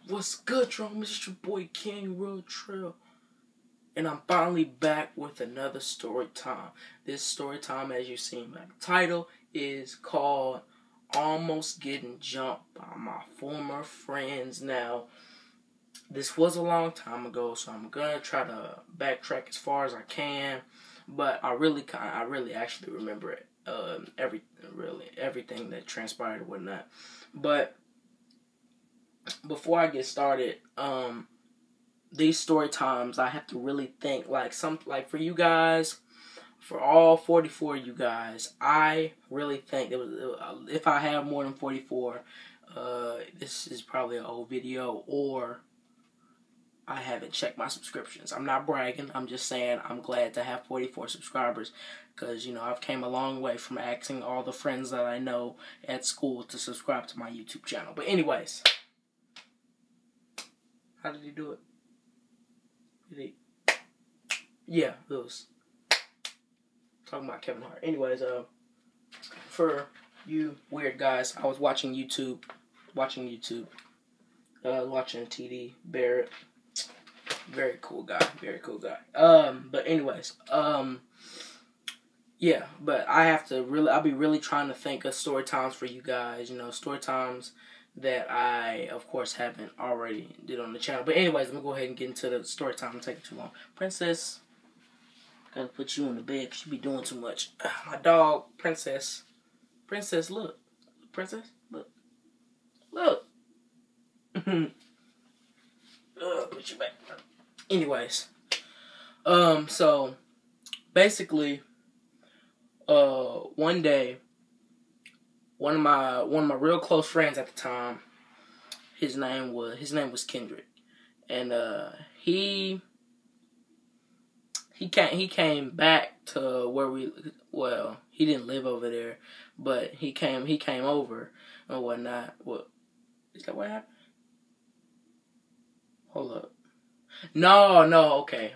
What's good, y'all? It's your boy King Real Trail, and I'm finally back with another story time. This story time, as you've seen by the title, is called Almost Getting Jumped by My Former Friends. Now, this was a long time ago, so I'm gonna try to backtrack as far as I can, but I really actually remember it, everything that transpired and whatnot. But before I get started, these story times, I have to really think, like for you guys, for all 44 of you guys, I really think if I have more than 44, this is probably an old video, or I haven't checked my subscriptions. I'm not bragging. I'm just saying I'm glad to have 44 subscribers, because, I've came a long way from asking all the friends that I know at school to subscribe to my YouTube channel. But anyways, how did he do it? Yeah, it was talking about Kevin Hart. Anyways, for you weird guys, I was watching YouTube, watching TD Barrett. Very cool guy. But anyways, yeah, but I'll be really trying to think of story times for you guys, story times that I, of course, haven't already did on the channel. But anyways, let me go ahead and get into the story time. I'm taking too long. Princess, gotta put you in the bed because you be doing too much. My dog, Princess, look. Princess, look. Put you back. Anyways, so basically, one day, one of my real close friends at the time, his name was Kendrick, and he came back to where he didn't live over there, but he came over and whatnot. What is that? What happened? Hold up. No, okay,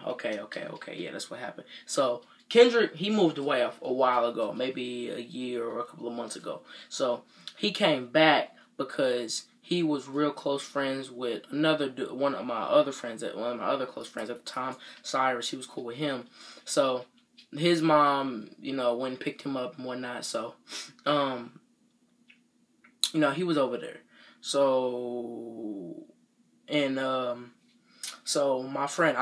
yeah, that's what happened. So Kendrick, he moved away a while ago, maybe a year or a couple of months ago. So he came back because he was real close friends with one of my other close friends at the time, Cyrus. He was cool with him. So his mom, went and picked him up and whatnot. So, he was over there. So, and so my friend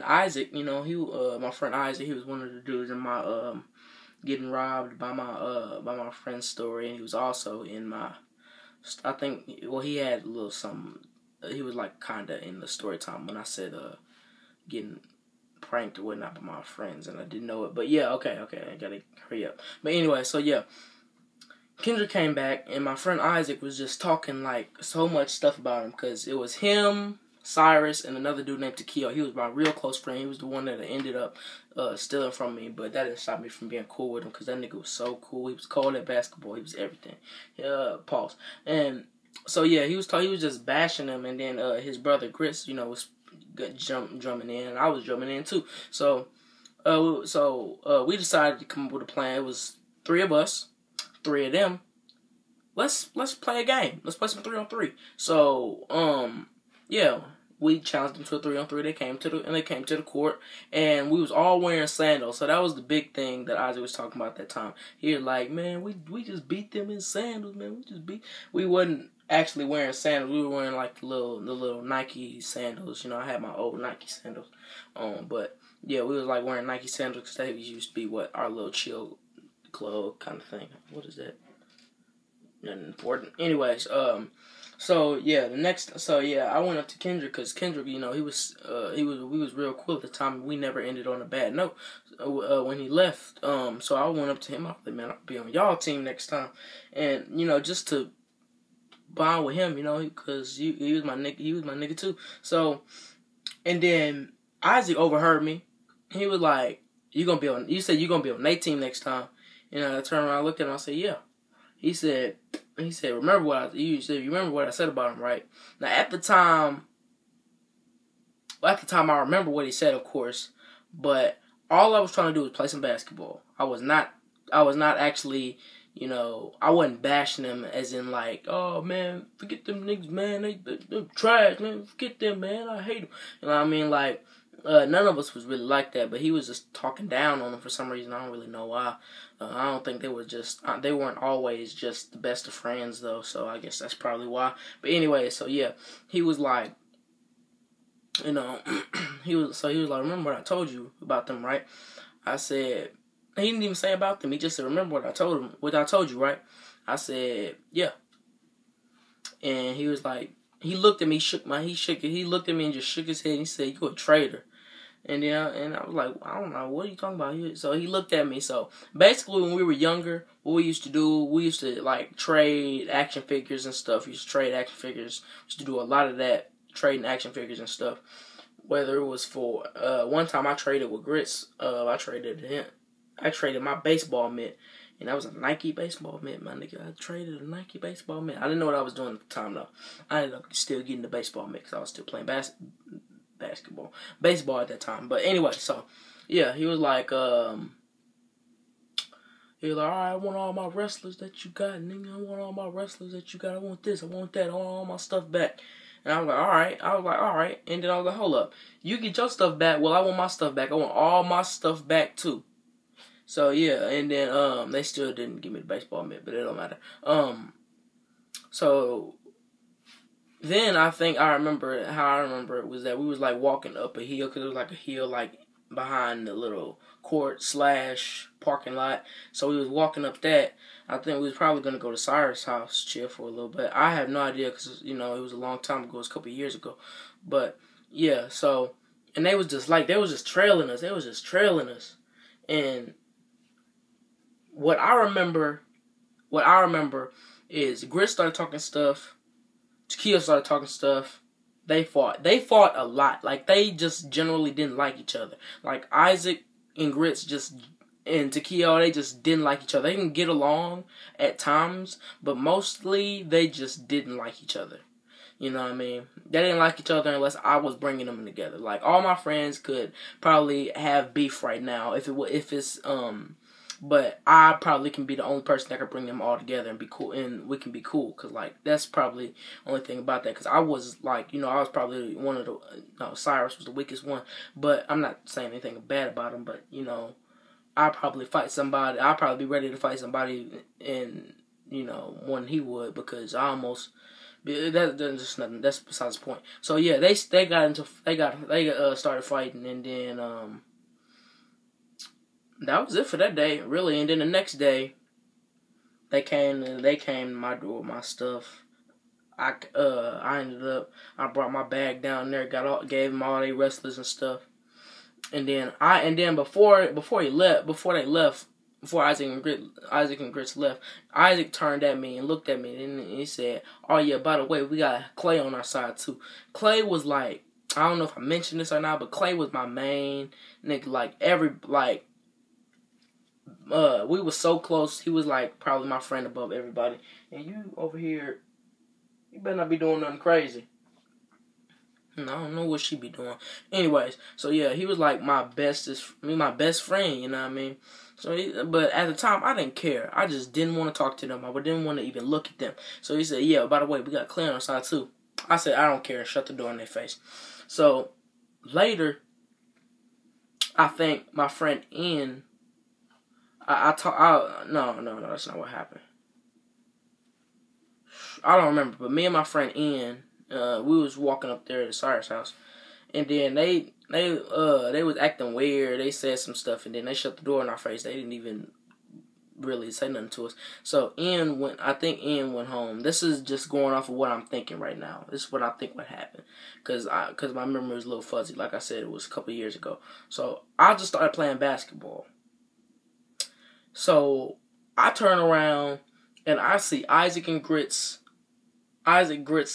Isaac, he was one of the dudes in my getting robbed by my friend's story, and he was also in my, I think, he had a little something. He was like kinda in the story time when I said getting pranked or whatnot by my friends, and I didn't know it. But yeah, okay, I gotta hurry up. But anyway, so yeah, Kendrick came back, and my friend Isaac was just talking like so much stuff about him, because it was him, Cyrus, and another dude named Takeo. He was my real close friend. He was the one that ended up stealing from me, but that didn't stop me from being cool with him, because that nigga was so cool. He was cold at basketball. He was everything. Pause. And so yeah, he was just bashing him, and then his brother Chris, was drumming in, and I was drumming in too. So we decided to come up with a plan. It was 3 of us, 3 of them. Let's play a game. Let's play some 3-on-3. So yeah, we challenged them to a 3-on-3. They came to the court, and we was all wearing sandals. So that was the big thing that Isaac was talking about at that time. He was like, man, we just beat them in sandals, man. We wasn't actually wearing sandals. We were wearing like the little Nike sandals. I had my old Nike sandals on, but yeah, we was like wearing Nike sandals because they used to be our little chill club kind of thing. What is that? nothing important. Anyways, so yeah, I went up to Kendrick because Kendrick, you know, we was real cool at the time. We never ended on a bad note when he left. So I went up to him. I was like, man, I'll be on y'all team next time, and you know, just to bond with him, you know, because he was my nigga. He was my nigga too. So, and then Isaac overheard me. He was like, You said you're gonna be on their team next time. And I turned around, looked at him, I said, yeah. He said, remember what I said about him, right? Now at the time I remember what he said, of course, but all I was trying to do was play some basketball. I was not actually, you know, I wasn't bashing them as in like, oh man, forget them niggas, man, they're trash, man, forget them, man, I hate them. You know what I mean? Like, none of us was really like that, but he was just talking down on them for some reason. I don't really know why. I don't think they weren't always just the best of friends though, so I guess that's probably why. But anyway, so yeah, he was like, you know, he was like, remember what I told you about them, right? I said, he didn't even say about them. He just said, remember what I told you, right? I said, yeah. And he was like, he looked at me, he looked at me and just shook his head and he said, you're a traitor. And I was like, I don't know, what are you talking about? So he looked at me. So basically when we were younger, what we used to do, we used to like trade action figures and stuff. We used to trade action figures. We used to do a lot of that, trading action figures and stuff. Whether it was for, one time I traded with Grits. I traded my baseball mitt. And that was a Nike baseball mitt, my nigga. I traded a Nike baseball mitt. I didn't know what I was doing at the time, though. I ended up still getting the baseball mitt because I was still playing baseball at that time. But anyway, so, yeah, he was like, all right, I want all my wrestlers that you got, nigga. I want all my wrestlers that you got. I want this, I want that. I want all my stuff back. And I was like, all right. And then I was like, hold up. You get your stuff back. Well, I want my stuff back. I want all my stuff back, too. So, yeah. And then, they still didn't give me the baseball mitt, but it don't matter. So, then I remember it was that we was, like, walking up a hill, because it was, like, a hill, like, behind the little court / parking lot. So, we was walking up that. I think we was probably going to go to Cyrus' house, chill for a little bit. I have no idea because, you know, it was a long time ago. It was a couple of years ago. But, yeah, so, and they was just trailing us. They was just trailing us. And what I remember is Grit started talking stuff. Takia started talking stuff. They fought a lot. Like, they just generally didn't like each other. Like, Isaac and Grits and Takia, they just didn't like each other. They can get along at times, but mostly they just didn't like each other. You know what I mean? They didn't like each other unless I was bringing them together. Like, all my friends could probably have beef right now but I probably can be the only person that can bring them all together and be cool, and we can be cool. Cause like that's probably the only thing about that. Cause I was like, you know, I was probably one of Cyrus was the weakest one. But I'm not saying anything bad about him. But you know, I'll probably fight somebody. I'll probably be ready to fight somebody, and you know, more than he would, because I almost. That's just nothing. That's besides the point. So yeah, they started fighting, and then that was it for that day, really. And then the next day, they came to my door with my stuff. I brought my bag down there, gave them all their wrestlers and stuff. And then before they left, before Isaac and Grits left, Isaac turned at me and looked at me and he said, "Oh yeah, by the way, we got Clay on our side too." Clay was like, I don't know if I mentioned this or not, but Clay was my main nigga. We was so close. He was like probably my friend above everybody. And you over here, you better not be doing nothing crazy. And I don't know what she be doing. Anyways, so yeah, he was like my best friend, you know what I mean? But at the time, I didn't care. I just didn't want to talk to them. I didn't want to even look at them. So he said, yeah, by the way, we got Clay on our side too. I said, I don't care. Shut the door in their face. So later, I think my friend Ian, no, that's not what happened. I don't remember, but me and my friend Ian, we was walking up there to Cyrus' house, and then they was acting weird. They said some stuff, and then they shut the door in our face. They didn't even really say nothing to us. So I think Ian went home. This is just going off of what I'm thinking right now. This is what I think would happen, cause my memory is a little fuzzy. Like I said, it was a couple of years ago. So I just started playing basketball. So I turn around and I see Isaac, Grits,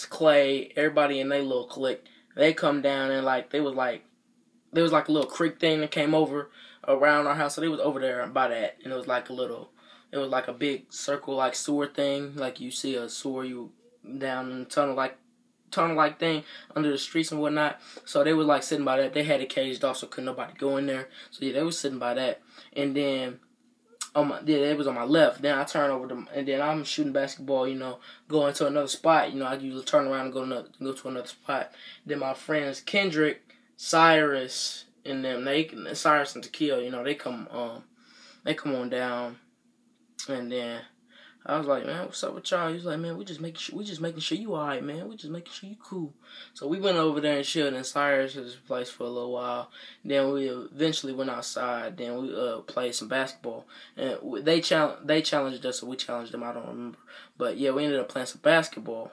Clay, everybody in their little clique. They come down and there was like a little creek thing that came over around our house. So they was over there by that, and it was like a big circle like sewer thing, like you see a sewer you down in the tunnel like thing under the streets and whatnot. So they was like sitting by that. They had it caged off so couldn't nobody go in there. So yeah, they was sitting by that, and then. It was on my left. Then I turn over and then I'm shooting basketball, going to another spot. I usually turn around and go to another spot. Then my friends Kendrick, Cyrus, and them, Cyrus and Tequila, they come on down, and then I was like, man, what's up with y'all? He was like, man, we just making sure you alright, man. We just making sure you cool. So we went over there and chilled in Cyrus's place for a little while. Then we eventually went outside. Then we played some basketball. And they challenged us, or we challenged them. I don't remember. But yeah, we ended up playing some basketball.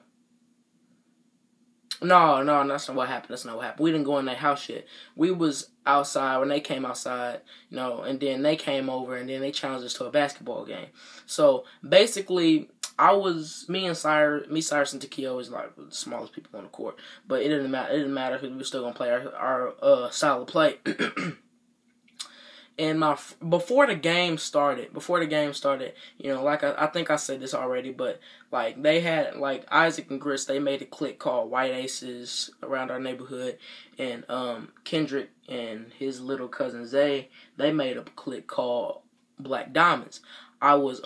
No, that's not what happened. We didn't go in that house yet. We was outside when they came outside, and then they came over and then they challenged us to a basketball game. So basically, Cyrus and Tequila was like the smallest people on the court. But it didn't matter. It didn't matter because we were still gonna play our style of play. And before the game started, I think I said this already, but they had Isaac and Grits, they made a clique called White Aces around our neighborhood, and Kendrick and his little cousin Zay, they made a clique called Black Diamonds. I was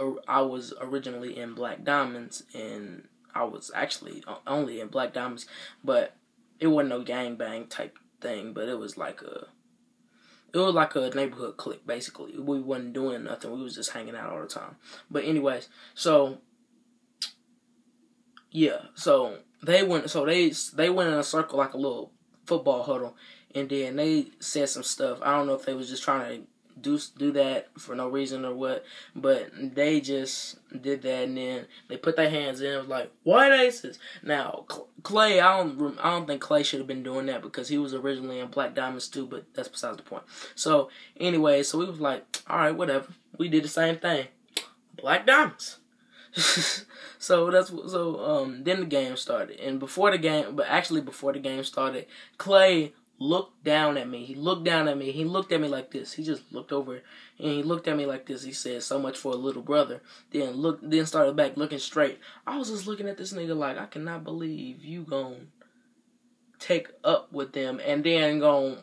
originally in Black Diamonds, and I was actually only in Black Diamonds, but it wasn't no gangbang type thing, but it was like a neighborhood clique, basically. We wasn't doing nothing. We was just hanging out all the time. But anyways, so yeah, so they went in a circle like a little football huddle, and then they said some stuff. I don't know if they was just trying to do that for no reason or what, but they just did that, and then they put their hands in. It was like White Aces. Now Clay, I don't think Clay should have been doing that because he was originally in Black Diamonds too, but that's besides the point. So anyway, so we was like, all right, whatever. We did the same thing, Black Diamonds. So then the game started, and before the game started, Clay looked down at me. He looked at me like this. He just looked over and he looked at me like this. He said, "So much for a little brother." Then started back looking straight. I was just looking at this nigga like, I cannot believe you gon' take up with them and then gon'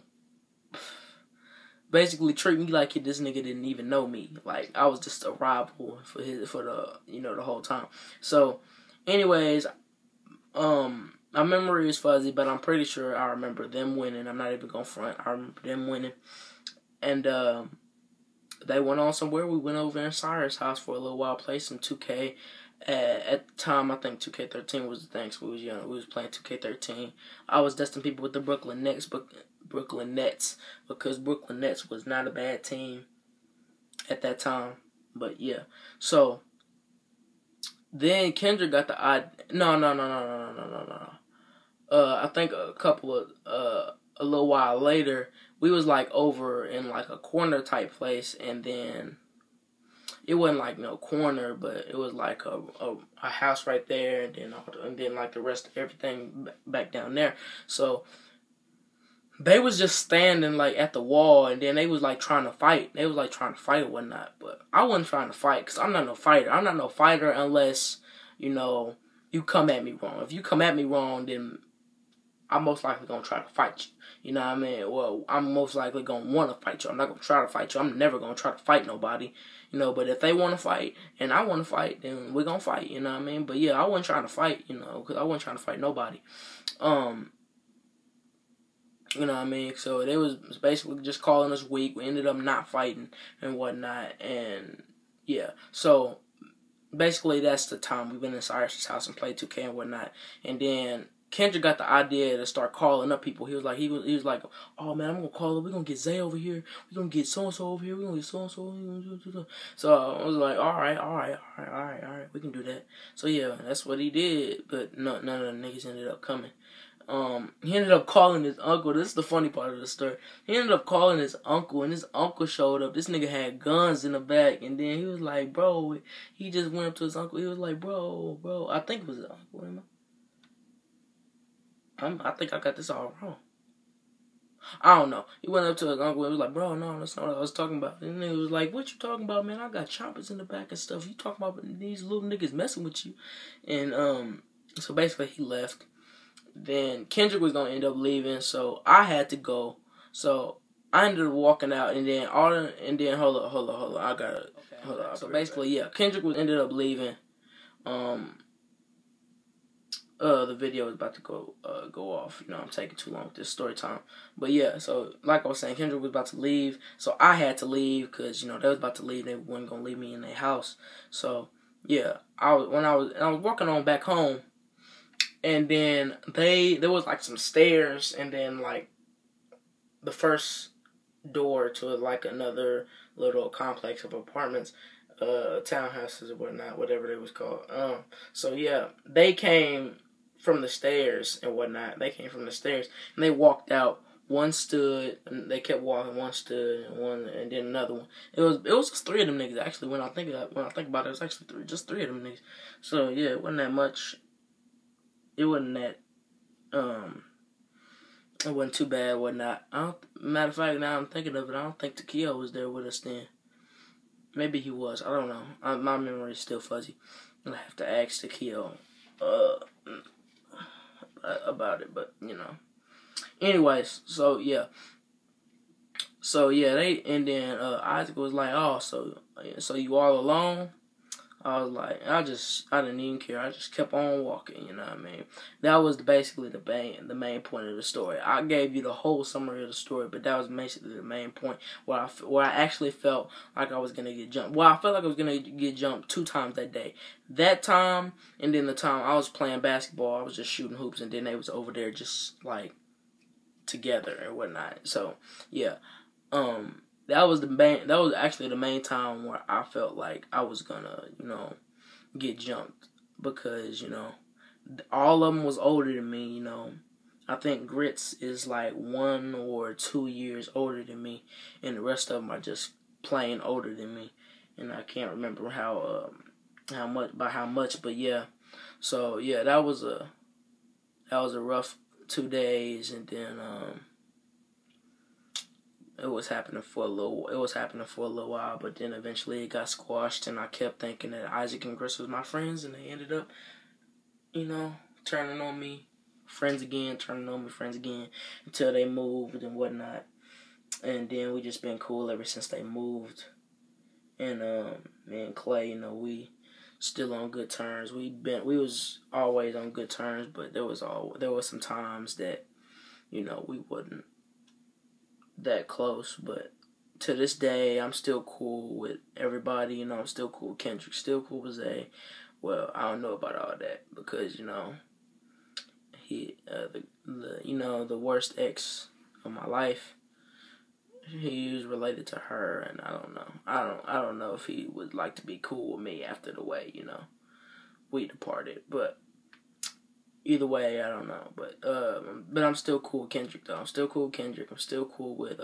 basically treat me like this nigga didn't even know me. Like I was just a rival for the whole time. So anyways, my memory is fuzzy, but I'm pretty sure I remember them winning. I'm not even gonna front. I remember them winning. And they went on somewhere. We went over in Cyrus' house for a little while, played some 2K. At the time, I think 2K13 was the thing, so we was young. We was playing 2K13. I was dusting people with the Brooklyn Nets because Brooklyn Nets was not a bad team at that time. But yeah, so then Kendrick got the idea. No. I think a little while later, we was over in a corner type place, and then it wasn't no corner, but it was a house right there, and then the rest of everything back down there. So they was just standing at the wall, and then they was trying to fight. They was trying to fight or whatnot, but I wasn't trying to fight because I'm not no fighter. I'm not no fighter unless you come at me wrong. If you come at me wrong, then I'm most likely going to try to fight you. You know what I mean? Well, I'm most likely going to want to fight you. I'm not going to try to fight you. I'm never going to try to fight nobody. But if they want to fight and I want to fight, then we're going to fight. You know what I mean? But yeah, I wasn't trying to fight, because I wasn't trying to fight nobody. You know what I mean? So they was basically just calling us weak. We ended up not fighting and whatnot. And yeah, so basically that's the time we went in Cyrus' house and played 2K and whatnot. And then Kendrick got the idea to start calling up people. He was like, oh man, I'm gonna call up. We're gonna get Zay over here. We're gonna get so and so over here. We're gonna get so and so. So I was like, all right. We can do that. So yeah, that's what he did. But none of the niggas ended up coming. He ended up calling his uncle. This is the funny part of the story. He ended up calling his uncle, and his uncle showed up. This nigga had guns in the back, and then he was like, bro, he just went up to his uncle. He was like, bro, I think it was his uncle. I think I got this all wrong. I don't know. He went up to his uncle and was like, bro, no, that's not what I was talking about. And he was like, what you talking about, man? I got choppers in the back and stuff. You talking about these little niggas messing with you. And so basically he left. Then Kendrick was gonna end up leaving, so I had to go. So I ended up walking out, and then hold up. I gotta hold up. So basically, yeah, Kendrick ended up leaving. The video is about to go off. You know, I'm taking too long with this story time. But yeah, so like I was saying, Kendrick was about to leave, so I had to leave because, you know, they was about to leave. They weren't gonna leave me in their house. So yeah, I was walking on back home, and then there was like some stairs, and then like the first door to like another little complex of apartments, townhouses or whatnot, whatever they was called. So yeah, they came from the stairs and whatnot. They came from the stairs and they walked out. One stood, and they kept walking. One stood, and then another one. It was just three of them niggas actually. When I think about it, it was actually just three of them niggas. So yeah, it wasn't that much. It wasn't that. It wasn't too bad, whatnot. Matter of fact, now I'm thinking of it, I don't think Takeo was there with us then. Maybe he was. I don't know. My memory is still fuzzy. I have to ask Takeo about it, but you know. Anyways, so yeah, and then Isaac was like, "Oh, so you all alone?" I was like, I didn't even care. I just kept on walking, you know what I mean? That was basically the main point of the story. I gave you the whole summary of the story, but that was basically the main point where I actually felt like I was going to get jumped. Well, I felt like I was going to get jumped 2 times that day. That time, and then the time I was playing basketball, I was just shooting hoops, and then they was over there just, like, together and whatnot. So, yeah. That was actually the main time where I felt like I was gonna, you know, get jumped, because, you know, all of them was older than me, you know. I think Grits is like 1 or 2 years older than me, and the rest of them are just plain older than me, and I can't remember how much, but yeah. So yeah, that was a rough 2 days, and then It was happening for a little while, but then eventually it got squashed, and I kept thinking that Isaac and Chris was my friends, and they ended up, you know, turning on me, friends again, until they moved and whatnot. And then we just been cool ever since they moved. And me and Clay, you know, we still on good terms. We was always on good terms, but there was some times that, you know, we wasn't that close, but to this day, I'm still cool with everybody. You know, I'm still cool with Kendrick, still cool with Zay. Well, I don't know about all that, because, you know, he the worst ex of my life, he was related to her, and I don't know if he would like to be cool with me after the way, you know, we departed. But either way, I don't know. But I'm still cool with Kendrick, though. I'm still cool with Kendrick. I'm still cool with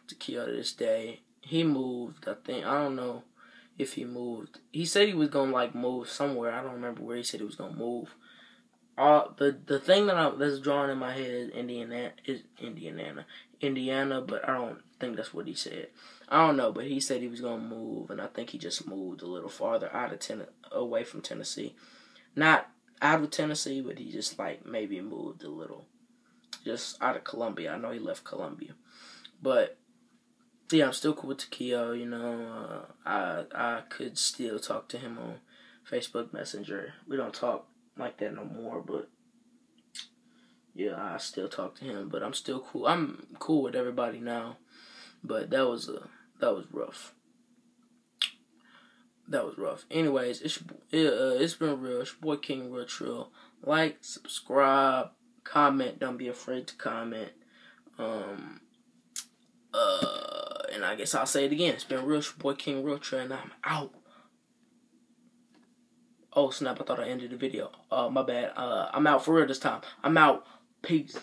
Takeo to this day. He moved, I think. I don't know if he moved. He said he was gonna like move somewhere. I don't remember where he said he was gonna move. The thing that's drawn in my head is Indiana, but I don't think that's what he said. I don't know, but he said he was gonna move, and I think he just moved a little farther away from Tennessee. Not out of Tennessee, but he just like maybe moved a little, just out of Columbia. I know he left Columbia, but yeah, I'm still cool with Takeo. You know, I could still talk to him on Facebook Messenger. We don't talk like that no more, but yeah, I still talk to him. But I'm still cool. I'm cool with everybody now, but that was rough. That was rough. Anyways, it's been real. It's your boy King Real Trill. Like, subscribe, comment. Don't be afraid to comment. And I guess I'll say it again. It's been real. It's your boy King Real Trill, and I'm out. Oh snap! I thought I ended the video. My bad. I'm out for real this time. I'm out. Peace.